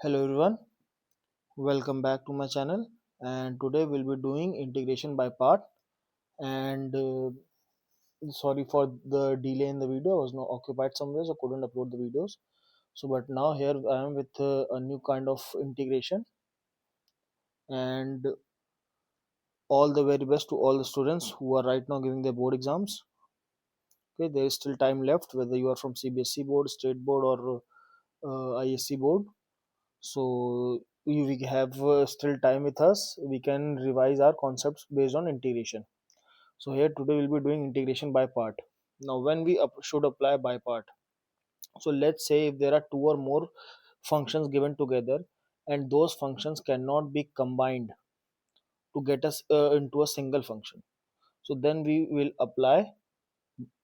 Hello everyone, welcome back to my channel. And today we'll be doing integration by part. And sorry for the delay in the video. I was not occupied somewhere, so couldn't upload the videos. So, but now here I am with a new kind of integration. And all the very best to all the students who are right now giving their board exams. Okay, there is still time left, whether you are from CBSE board, state board, or ISC board. So we have still time with us. We can revise our concepts based on integration. So here today we'll be doing integration by part. Now when we should apply by part. So let's say if there are two or more functions given together and those functions cannot be combined to get us into a single function. So then we will apply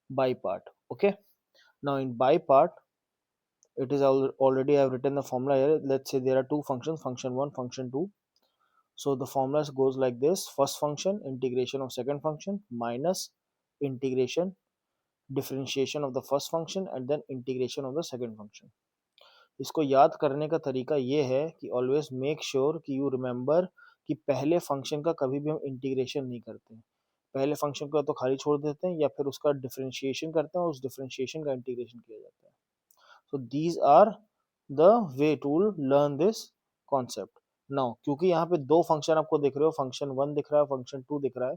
by part. Okay. Now in by part, it is already I've written the formula here. Let's say there are two functions, function 1, function 2. So the formula goes like this: first function integration of second function minus integration differentiation of the first function and then integration of the second function. इसको याद करने का तरीका ये है कि always make sure कि you remember कि पहले फंक्शन का कभी भी हम इंटीग्रेशन नहीं करते हैं. पहले फंक्शन को या तो खाली छोड़ देते हैं या फिर उसका डिफरेंशिएशन करते हैं और उस डिफरेंशिएशन का इंटीग्रेशन किया जाता है. So these are the way to learn this concept. Now क्योंकि यहाँ पे दो फंक्शन आपको दिख रहे हो, फंक्शन 1 दिख रहा है, फंक्शन 2 दिख रहा है.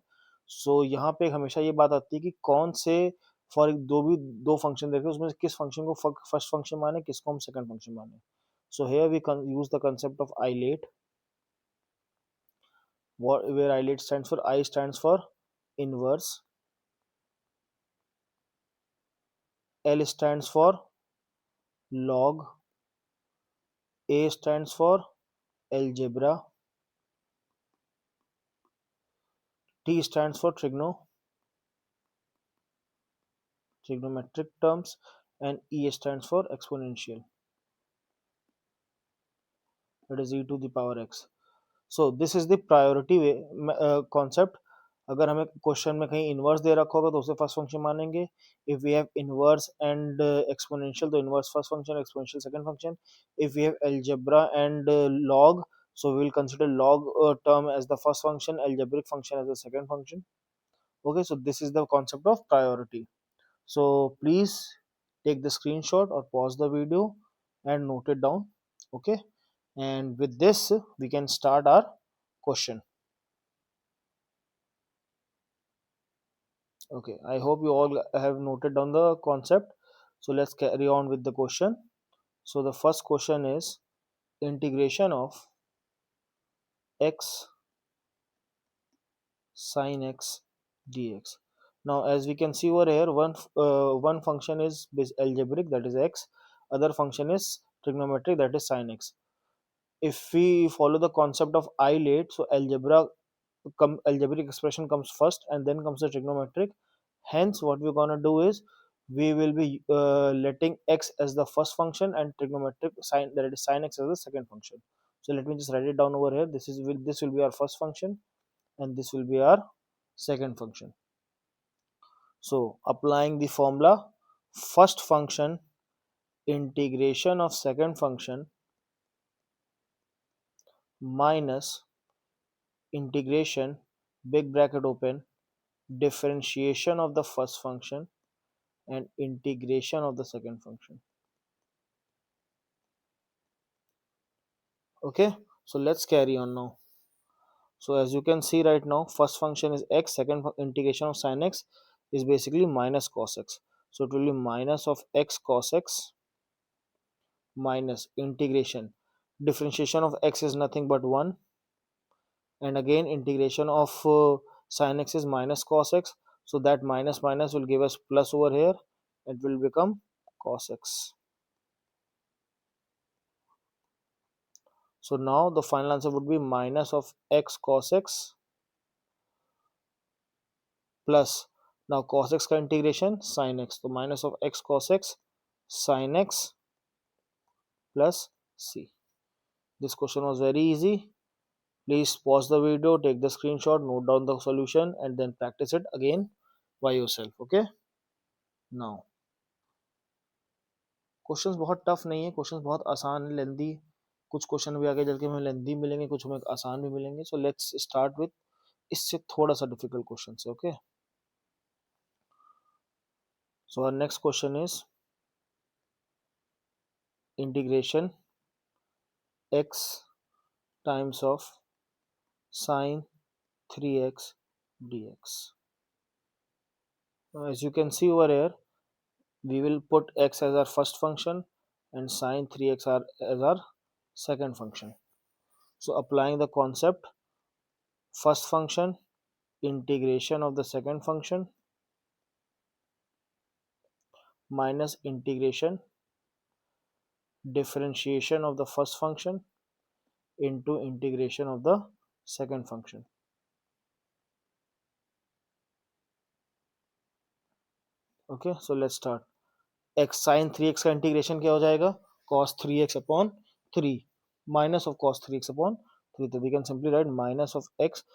सो यहाँ पे हमेशा ये बात आती है कि कौन से फॉर दो फंक्शन देखे उसमें से किस फंक्शन को फर्स्ट फंक्शन माने, किसको हम सेकंड फंक्शन माने. So here we use the concept of ILATE, where ilet stands for I stands for inverse, L stands for log, A stands for algebra, T stands for trigonometric terms, and E stands for exponential. That is e to the power x. So this is the priority concept. अगर हमें question में कहीं inverse दे रखा होगा तो उसे first function मानेंगे. If we have inverse and exponential तो inverse first function, exponential second function. If we have algebra and log, so we will consider log term as the first function, algebraic function as the second function. Okay, so this is the concept of priority. So please take the screenshot or pause the video and note it down. Okay, and with this we can start our question. Okay, I hope you all have noted down the concept. So let's carry on with the question. So the first question is integration of x sin x dx. Now as we can see over here, one function is algebraic, that is x. Other function is trigonometric, that is sin x. If we follow the concept of isolate, so algebraic expression comes first and then comes the trigonometric. Hence what we're gonna do is we will be letting x as the first function and trigonometric sin, that is sin x, as the second function. So let me just write it down over here. This will be our first function and this will be our second function. So applying the formula, first function integration of second function minus integration, big bracket open, differentiation of the first function and integration of the second function. Okay, so let's carry on now. So as you can see right now, first function is x, second integration of sin x is basically minus cos x. So it will be minus of x cos x minus integration. Differentiation of x is nothing but 1, and again integration of sin x is minus cos x. So that minus minus will give us plus over here. It will become cos x. So now the final answer would be minus of x cos x plus, now cos x का integration sin x, so minus of x cos x sin x plus c. This question was very easy. Please pause the video, take the screenshot, note down the solution and then practice it again by yourself. Okay, now questions बहुत tough नहीं है, questions बहुत आसान है, लेंदी कुछ question भी आगे चल के हमें लेंथी मिलेंगे, कुछ हमें आसान भी मिलेंगे. सो लेट्स स्टार्ट विथ इससे थोड़ा सा डिफिकल्ट क्वेश्चन से. Okay, so our next question is integration x times of sine 3x dx. Now, as you can see over here, we will put x as our first function and sine 3x as our second function. So applying the concept, first function integration of the second function minus integration differentiation of the first function into integration of the second function. Okay, so let's start. x sin 3x का integration क्या हो जाएगा? cos 3x upon 3 minus of cos 3x upon 3. तो we can simply write minus of x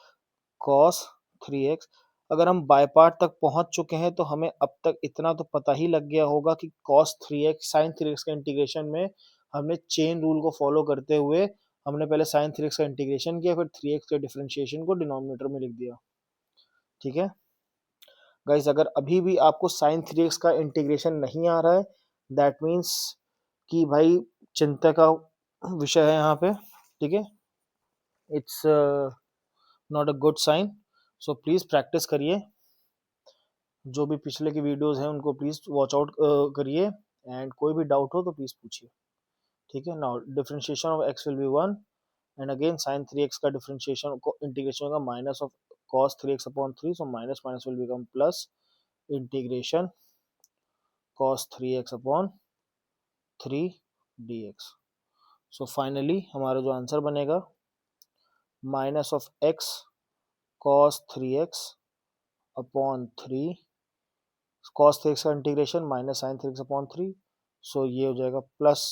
cos 3x. अगर हम by part तक पहुंच चुके हैं तो हमें अब तक इतना तो पता ही लग गया होगा कि cos 3x sin 3x का इंटीग्रेशन में हमने चेन रूल को फॉलो करते हुए हमने पहले sin 3x का इंटीग्रेशन किया, फिर 3x के डिफरेंशिएशन को डिनोमिनेटर में लिख दिया. ठीक है गाइस, अगर अभी भी आपको sin 3x का इंटीग्रेशन नहीं आ रहा है, दैट मीन्स कि भाई चिंता का विषय है यहाँ पे. ठीक है, it's not a good sign. So please practise करिए, जो भी पिछले की वीडियोस हैं उनको प्लीज वॉच आउट करिए, एंड कोई भी डाउट हो तो प्लीज पूछिए. ठीक है, now differentiation of x will be 1 and again sin 3x का डिफरेंशिएशन को इंटीग्रेशन होगा minus of cos 3x upon 3. So minus minus will become plus integration cos 3x upon 3 dx. So finally हमारा जो answer बनेगा minus of x cos 3x upon 3, cos 3x का integration minus sin 3x upon 3. सो ये हो जाएगा plus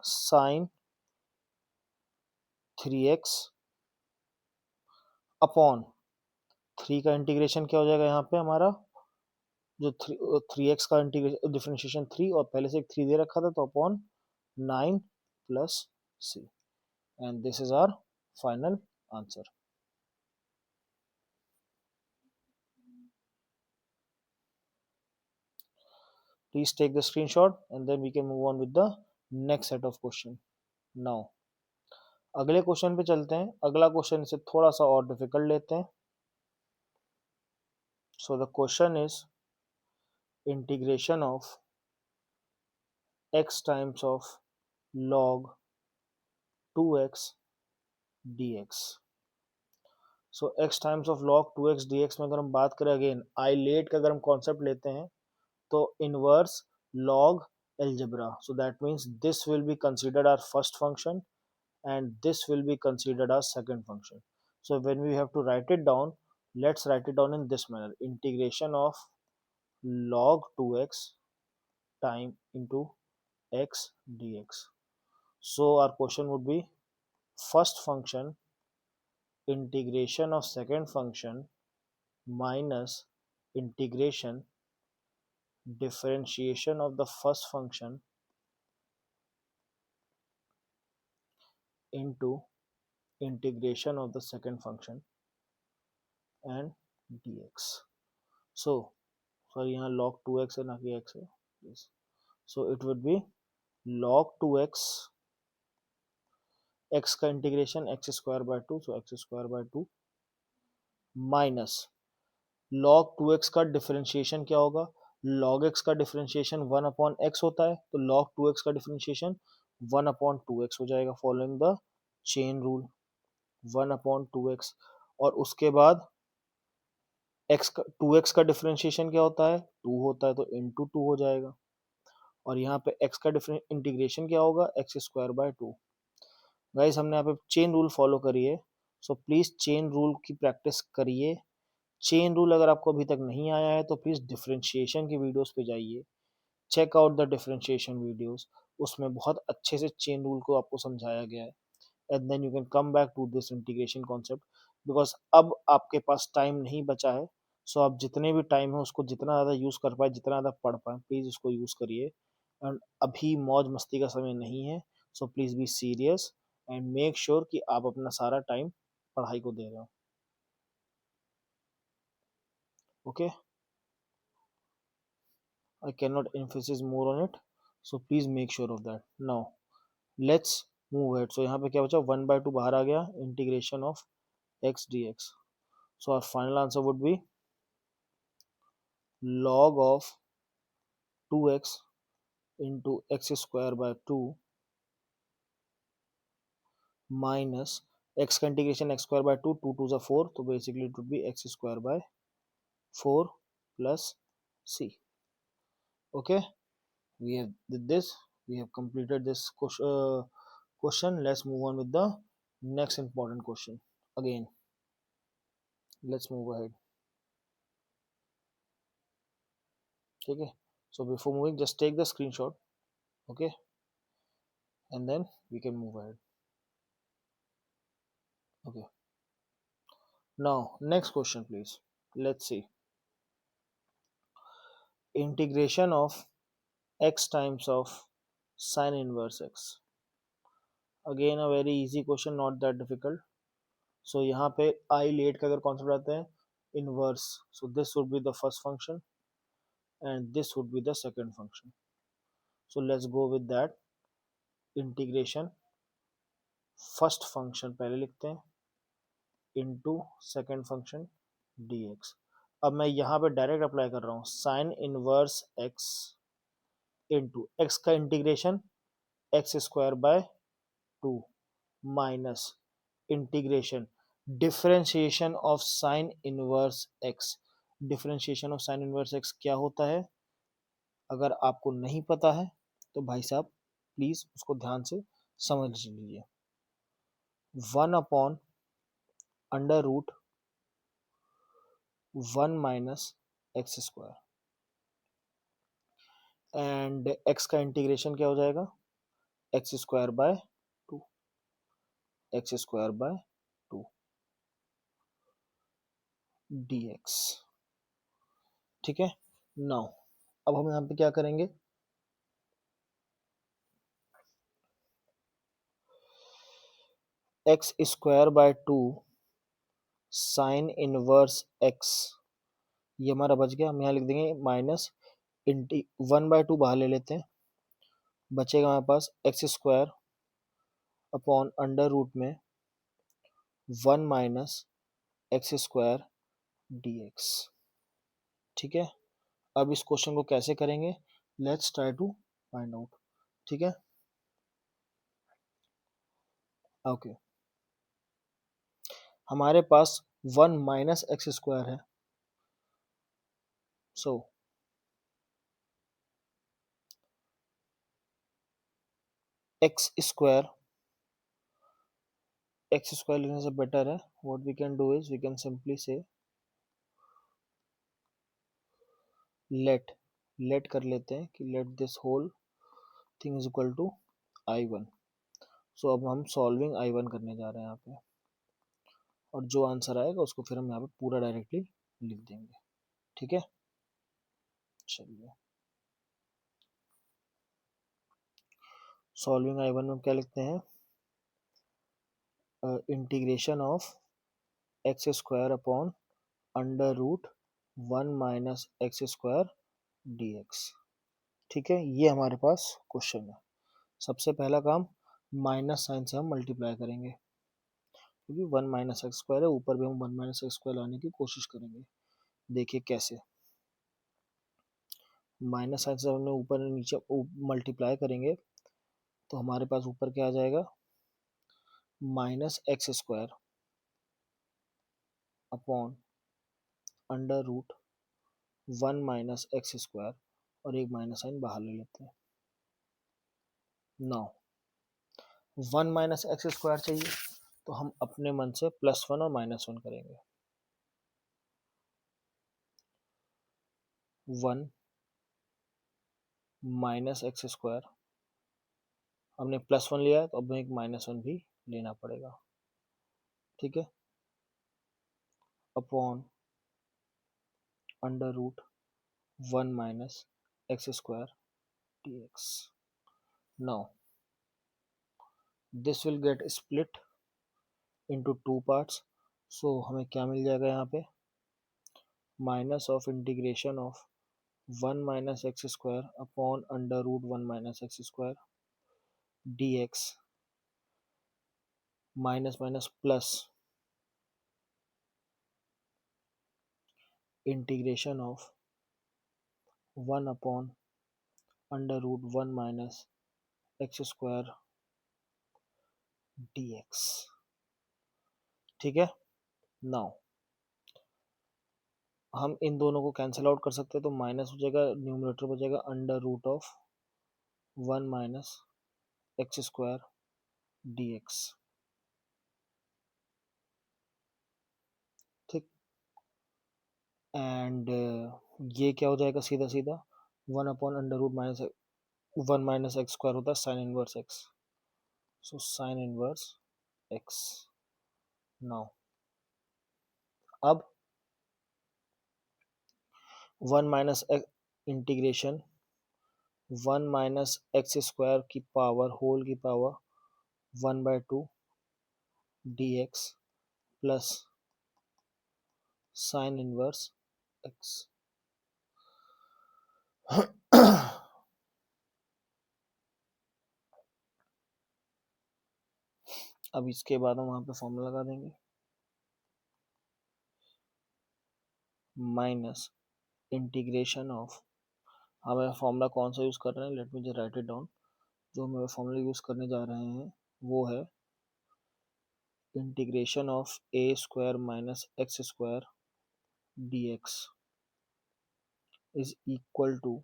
sin 3x upon 3 का integration क्या हो जाएगा यहाँ पे हमारा, जो 3x का इंटीग्रेशन डिफरेंशिएशन 3 और पहले से एक 3 दे रखा था, तो upon 9 plus c. And this is our final answer. Please take the screenshot and then we can move on with the next set of question. Now अगले क्वेश्चन पे चलते हैं. अगला क्वेश्चन से थोड़ा सा और डिफिकल्ट लेते हैं. So the question is integration of x times of log 2x dx. So x times of log 2x dx में अगर हम बात करें, अगेन आइलेट का अगर हम कॉन्सेप्ट लेते हैं तो inverse log algebra. So that means this will be considered our first function and this will be considered our second function. So when we have to write it down, let's write it down in this manner: integration of log 2x time into x dx. So our question would be first function integration of second function minus integration differentiation of the first function into integration of the second function and dx. So sorry, यहाँ log 2x है ना कि x है. Yes. So it would be log 2x, x का integration x square by 2, so x square by 2 minus log 2x का differentiation क्या होगा, log x का डिफरेंशिएशन 1 अपॉन x होता है, तो log 2x का डिफरेंशिएशन 1 अपॉन 2x हो जाएगा following the chain rule. 1 upon 2x और उसके बाद x का 2x का डिफरेंशिएशन क्या होता है, 2 होता है, तो इंटू 2 हो जाएगा. और यहाँ पे x का इंटीग्रेशन क्या होगा, x स्क्वायर बाय 2. गाइस हमने यहाँ पे चेन रूल फॉलो करी है, सो प्लीज चेन रूल की प्रैक्टिस करिए. चेन रूल अगर आपको अभी तक नहीं आया है तो प्लीज डिफरेंशिएशन की वीडियोस पे जाइए, check out the differentiation videos. उसमें बहुत अच्छे से चेन रूल को आपको समझाया गया है. And then you can come back to this integration concept, because अब आपके पास टाइम नहीं बचा है. सो आप जितने भी टाइम है उसको जितना ज़्यादा यूज़ कर पाए, जितना ज़्यादा पढ़ पाए, प्लीज़ उसको यूज़ करिए. एंड अभी मौज मस्ती का समय नहीं है. So please be serious and make sure कि आप अपना सारा टाइम पढ़ाई को दे रहे हो. Okay, I cannot emphasize more on it, so please make sure of that. Now let's move ahead. So यहाँ पे क्या बचा, 1/2 बाहर आ गया, integration of x dx. So our final answer would be log of 2x into x square by 2 minus x का integration x square by 2, 2 2 is 4, तो basically it would be x square by 4 plus c. Okay, we have did this, we have completed this question. Let's move on with the next important question again. Let's move ahead. Okay, so before moving, just take the screenshot. Okay, and then we can move ahead. Okay, now next question please. Let's see, integration of x times of sine inverse x. Again a very easy question, not that difficult. So यहाँ पे I late का अगर concept आता है inverse, so this would be the first function and this would be the second function. So let's go with that. Integration first function पहले लिखते हैं into second function dx. अब मैं यहाँ पे डायरेक्ट अप्लाई कर रहा हूँ sine inverse x into X का integration X square by 2 minus integration differentiation of sine inverse X. Differentiation of sine inverse X क्या होता है, अगर आपको नहीं पता है तो भाई साहब प्लीज उसको ध्यान से समझ लीजिए. 1/√1 minus x square and x का इंटीग्रेशन क्या हो जाएगा, x square by 2, x square by 2 dx. ठीक है, नाउ अब हम यहाँ पे क्या करेंगे, x square by 2 sine inverse x, ये हमारा बच गया. हम यहाँ लिख देंगे माइनस 1/2 बाहर ले लेते हैं, बचेगा हमारे पास X square upon under root में 1 माइनस एक्स स्क्वायर dx. ठीक है, अब इस क्वेश्चन को कैसे करेंगे, let's try to find out. ठीक है, ओके, हमारे पास 1 माइनस एक्स स्क्वायर है, सो एक्स स्क्वायर लेने से बेटर है. What we can do is we can simply say let कर लेते हैं कि let this whole thing is equal to I1. सो अब हम सॉल्विंग I1 करने जा रहे हैं यहाँ पे, और जो आंसर आएगा उसको फिर हम यहाँ पे पूरा डायरेक्टली लिख देंगे. ठीक है, चलिए सॉल्विंग I1 में क्या लिखते हैं, integration of x square upon under root 1 minus x square dx. ठीक है, ये हमारे पास क्वेश्चन है. सबसे पहला काम माइनस साइन से हम मल्टीप्लाई करेंगे, क्योंकि 1 माइनस एक्स स्क्वायर है, ऊपर भी हम 1 माइनस एक्स स्क्वायर लाने की कोशिश करेंगे. देखिए कैसे, माइनस साइन से हमने ऊपर नीचे मल्टीप्लाई करेंगे तो हमारे पास ऊपर क्या आ जाएगा, minus x square upon under root 1 minus x square, और एक माइनस साइन बाहर ले लेते हैं. नाउ 1 माइनस एक्स स्क्वायर चाहिए तो हम अपने मन से +1 और -1 करेंगे. 1 माइनस एक्स स्क्वायर, हमने +1 लिया है तो अब एक -1 भी लेना पड़ेगा. ठीक है, upon under root 1 minus x square dx. Now this will get split into two parts. So हमें क्या मिल जाएगा यहाँ पे, minus of integration of 1 - x² upon under root 1 - x² dx minus minus plus integration of 1 upon under root 1 - x² dx। ठीक है। Now हम इन दोनों को कैंसिल आउट कर सकते हैं, तो माइनस हो जाएगा, न्यूमरेटर हो जाएगा under root of 1 - x² dx। ठीक। एंड ये क्या हो जाएगा, सीधा सीधा 1 upon under root minus 1 - x² होता है sign inverse x. So sine inverse x. Now अब 1 - इंटीग्रेशन 1 - x² की पावर होल की power 1/2 dx plus sign inverse x. अब इसके बाद हम वहां पे फॉर्मूला लगा देंगे, माइनस इंटीग्रेशन ऑफ, हमें फॉर्मूला कौन सा यूज कर रहे हैं, let me just right it down. जो हम फॉर्मूला यूज करने जा रहे हैं वो है integration of a² minus x² dx is equal to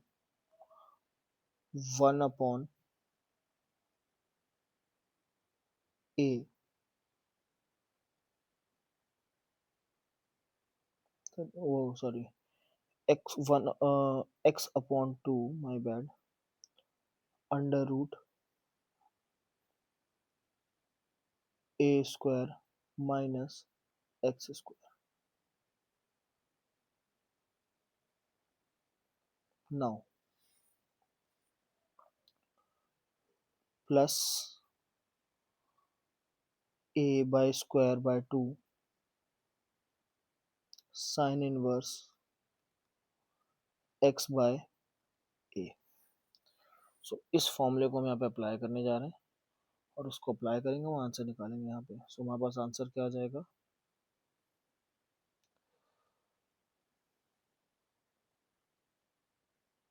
1 upon a, वो sorry, x/2 my bad under root a² minus x²। Now plus a/² 2 sine inverse x/a। So इस फॉर्मूले को हम यहाँ पे अप्लाई करने जा रहे हैं, और उसको अप्लाई करेंगे वो आंसर निकालेंगे यहाँ पे। सो हमारे पास आंसर क्या आ जाएगा,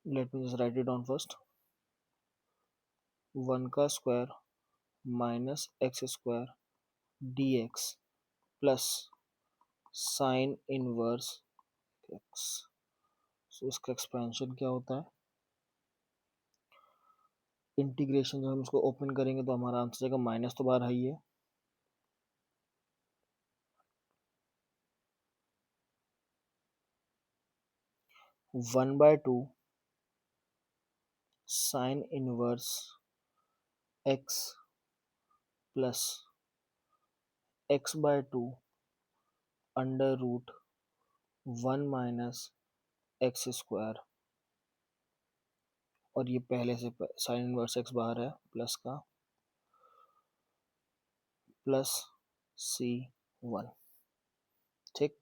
let me just right it down first. 1 का square minus x² dx plus sign inverse x। सो इसका एक्सपेंशन क्या होता है, इंटीग्रेशन जब हम इसको ओपन करेंगे तो हमारा आंसर आएगा, माइनस तो बाहर है ही है, 1/2 sine inverse x plus x/2 under root 1 - x²। और ये पहले से साइन इनवर्स x बाहर है, प्लस का प्लस C1। ठीक।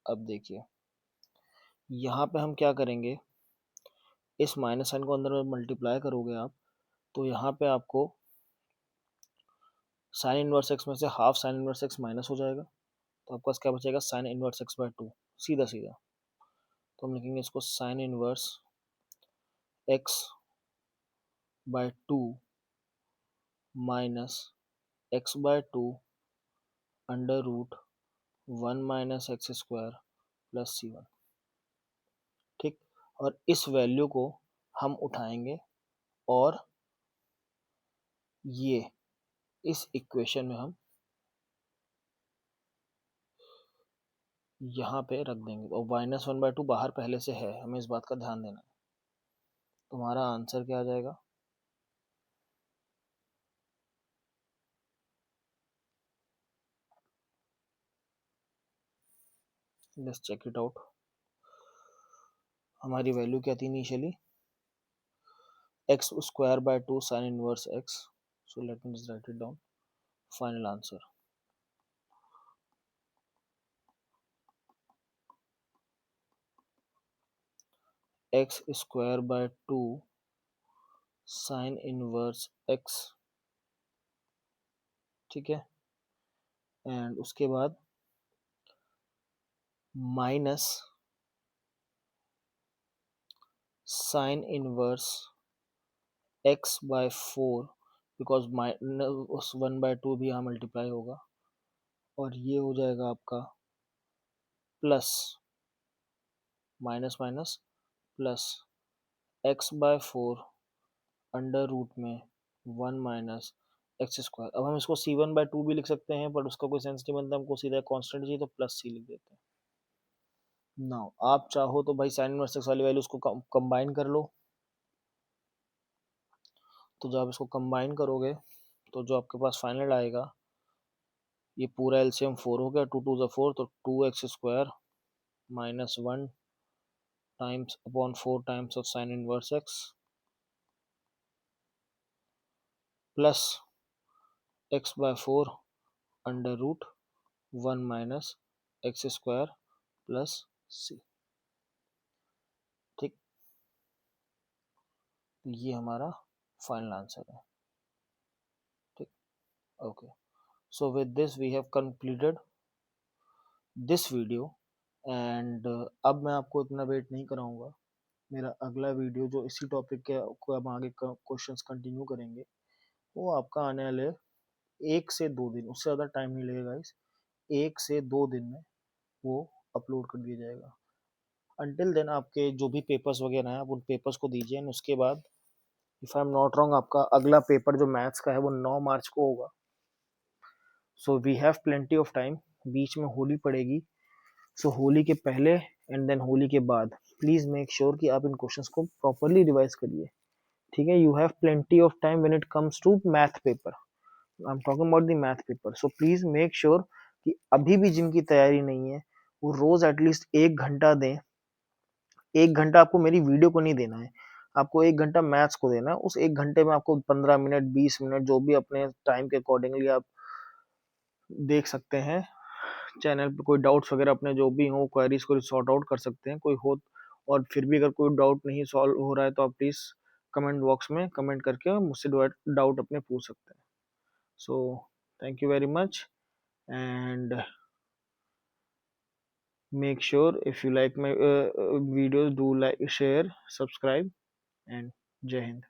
अब देखिए यहाँ पे हम क्या करेंगे, इस माइनस साइन को अंदर में मल्टीप्लाई करोगे आप, तो यहाँ पे आपको साइन इनवर्स एक्स में से half sine inverse x minus हो जाएगा, तो आपके पास क्या बचेगा, साइन इनवर्स x/2 सीधा सीधा। तो हम लिखेंगे इसको sine inverse x/2 minus x/2 under root 1 - x² plus C1। ठीक। और इस वैल्यू को हम उठाएंगे और ये इस इक्वेशन में हम यहाँ पे रख देंगे, और -1/2 बाहर पहले से है, हमें इस बात का ध्यान देना है। तुम्हारा आंसर क्या आ जाएगा, लेट्स चेक इट आउट। हमारी वैल्यू क्या थी initially, x² / 2 sine inverse x। So let me just write it down. Final answer. X square by 2 sin inverse x, ठीक है, एंड उसके बाद minus sine inverse x by 4, because minus 1/2 भी यहाँ multiply होगा, और ये हो जाएगा आपका plus minus minus plus x/4 under root में 1 माइनस एक्स स्क्वायर। अब हम इसको c1/2 भी लिख सकते हैं, बट उसका कोई सेंस नहीं बनता, हमको सीधा कांस्टेंट चाहिए तो प्लस c लिख देते हैं। नाउ आप चाहो तो भाई साइन इनवर्स एक्स वाली वैल्यू उसको कंबाइन कर लो। तो जब आप इसको कंबाइन करोगे तो जो आपके पास फाइनल आएगा, ये पूरा एलसीएम 4 हो गया, 2 2 ज़ा 4, तो 2x² minus 1 times upon 4 times of sine inverse x plus x/4 under root 1 minus x² plus c। ठीक, ये हमारा फाइनल आंसर है। ठीक, okay, so with this we have completed this video, and अब मैं आपको इतना वेट नहीं कराऊंगा। मेरा अगला वीडियो जो इसी टॉपिक के को हम आगे क्वेश्चंस कंटिन्यू करेंगे, वो आपका आने वाले 1 से 2 दिन, उससे ज़्यादा टाइम नहीं लगेगा इस 1 से 2 दिन में वो अपलोड कर दिया जाएगा। अंटिल देन आपके जो भी पेपर्स वगैरह हैं आप उन पेपर्स को दीजिए, एंड उसके बाद if I am not wrong आपका अगला पेपर जो मैथ्स का है वो 9 मार्च को होगा। So we have plenty of time, बीच में होली पड़ेगी, सो होली के पहले एंड देन होली के बाद प्लीज मेक श्योर कि आप इन क्वेश्चंस को प्रॉपरली रिवाइज करिए। ठीक है, you have plenty of time when it comes to math paper, I am talking about the math paper. So please make sure कि अभी भी जिनकी तैयारी नहीं है वो रोज एटलीस्ट 1 घंटा दें। 1 घंटा आपको मेरी वीडियो को नहीं देना है, आपको 1 घंटा मैथ्स को देना है। उस 1 घंटे में आपको 15 मिनट 20 मिनट जो भी अपने टाइम के अकॉर्डिंगली आप देख सकते हैं। चैनल पे कोई डाउट्स वगैरह अपने जो भी हो क्वेरीज को सॉर्ट आउट कर सकते हैं कोई हो, और फिर भी अगर कोई डाउट नहीं सॉल्व हो रहा है तो आप प्लीज़ कमेंट बॉक्स में कमेंट करके मुझसे डाउट अपने पूछ सकते हैं। So thank you very much, and make sure if you like my videos, do like, share, subscribe, and Jai Hind.